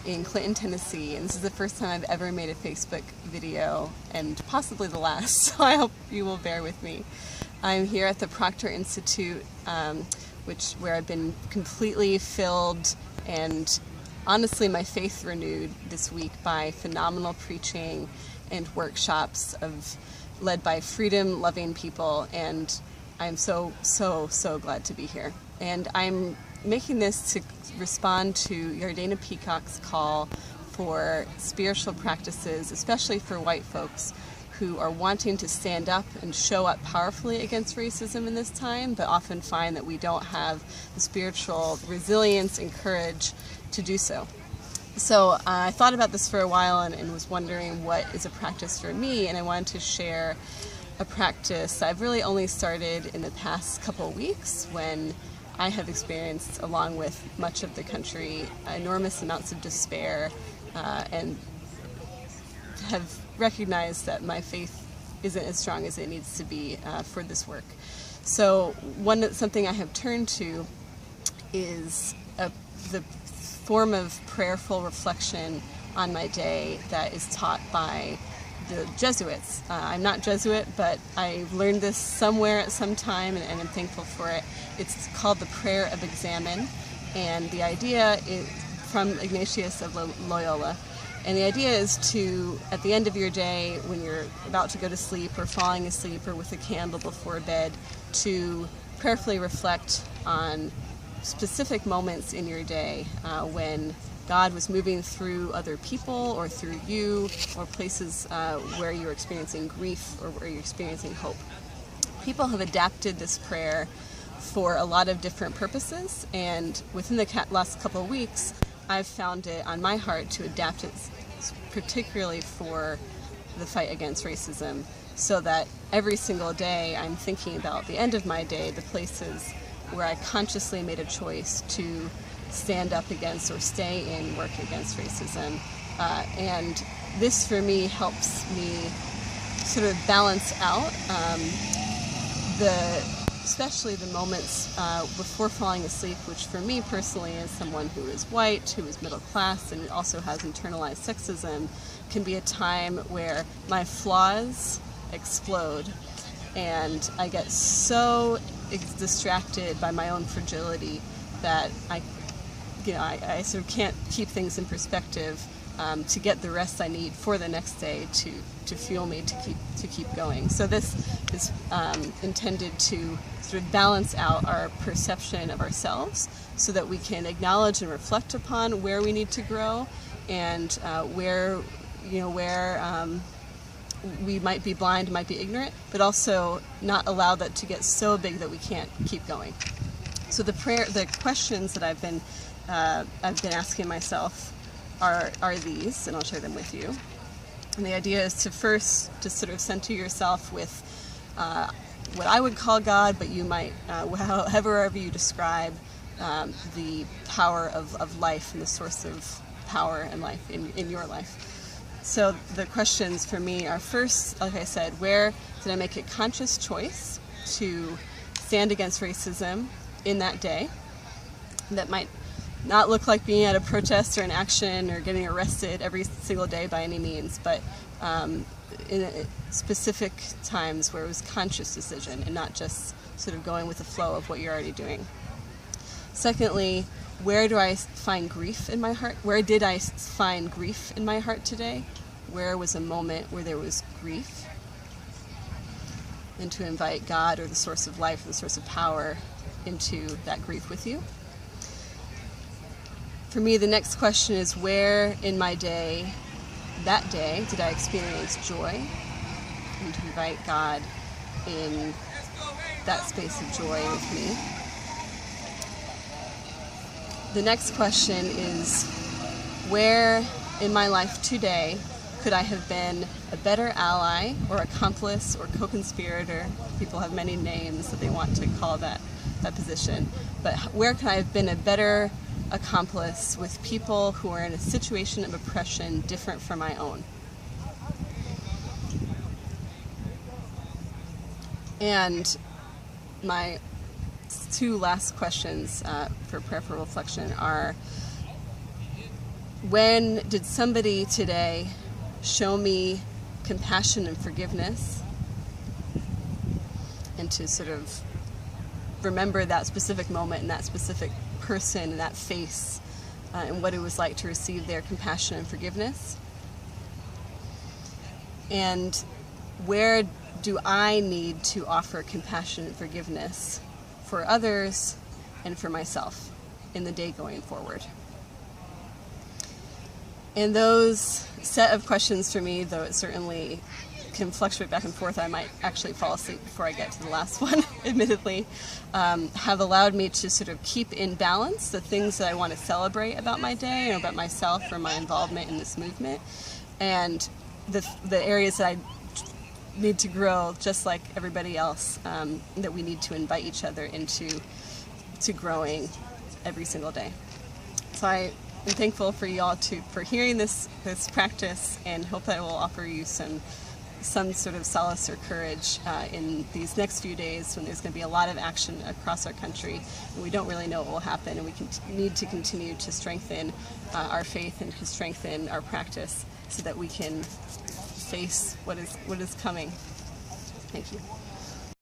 in Clinton, Tennessee, and this is the first time I've ever made a Facebook video, and possibly the last, so I hope you will bear with me. I'm here at the Proctor Institute, where I've been completely filled and honestly my faith renewed this week by phenomenal preaching and workshops led by freedom-loving people, and I'm so glad to be here. And I'm making this to respond to Yardena Peacock's call for spiritual practices, especially for white folks who are wanting to stand up and show up powerfully against racism in this time, but often find that we don't have the spiritual resilience and courage to do so. So I thought about this for a while and was wondering what is a practice for me, and I wanted to share a practice I've really only started in the past couple of weeks, when I have experienced, along with much of the country, enormous amounts of despair and have recognized that my faith isn't as strong as it needs to be for this work. So something I have turned to is the form of prayerful reflection on my day that is taught by the Jesuits. I'm not Jesuit, but I learned this somewhere at some time, and I'm thankful for it. It's called the Prayer of Examen, and the idea is from Ignatius of Loyola. And the idea is to, at the end of your day, when you're about to go to sleep or falling asleep or with a candle before bed, to prayerfully reflect on specific moments in your day when God was moving through other people or through you, or places where you're experiencing grief or where you're experiencing hope. People have adapted this prayer for a lot of different purposes, and within the last couple of weeks, I've found it on my heart to adapt it particularly for the fight against racism, so that every single day I'm thinking about the end of my day, the places where I consciously made a choice to stand up against or stay in work against racism. And this for me helps me sort of balance out especially the moments before falling asleep, which for me personally, as someone who is white, who is middle class, and also has internalized sexism, can be a time where my flaws explode and I get so distracted by my own fragility that I sort of can't keep things in perspective to get the rest I need for the next day to fuel me to keep going. So this is intended to sort of balance out our perception of ourselves, so that we can acknowledge and reflect upon where we need to grow, and where we might be blind, might be ignorant, but also not allow that to get so big that we can't keep going. So the questions that I've been asking myself are these, and I'll share them with you. And the idea is to first just sort of center yourself with what I would call God, but you might, however you describe the power of life and the source of power and life in your life. So the questions for me are, first, like I said, where did I make a conscious choice to stand against racism in that day? That might not look like being at a protest or an action or getting arrested every single day by any means, but in specific times where it was conscious decision and not just sort of going with the flow of what you're already doing. Secondly, where do I find grief in my heart? Where did I find grief in my heart today? Where was a moment where there was grief? And to invite God, or the source of life, or the source of power, into that grief with you. For me, the next question is, where in my day, that day, did I experience joy? And to invite God in that space of joy with me. The next question is, where in my life today could I have been a better ally or accomplice or co-conspirator? People have many names that they want to call that position. But where could I have been a better accomplice with people who are in a situation of oppression different from my own? And my two last questions for prayerful reflection are, when did somebody today show me compassion and forgiveness, and to sort of remember that specific moment and that specific person and that face and what it was like to receive their compassion and forgiveness. And where do I need to offer compassion and forgiveness for others and for myself in the day going forward? And those set of questions for me, though it certainly can fluctuate back and forth, I might actually fall asleep before I get to the last one, admittedly, have allowed me to sort of keep in balance the things that I want to celebrate about my day and about myself or my involvement in this movement, and the areas that I need to grow, just like everybody else, that we need to invite each other into growing every single day. So I'm thankful for you all for hearing this practice, and hope that it will offer you some sort of solace or courage in these next few days when there's going to be a lot of action across our country, and we don't really know what will happen, and we need to continue to strengthen our faith and to strengthen our practice so that we can face what is coming. Thank you.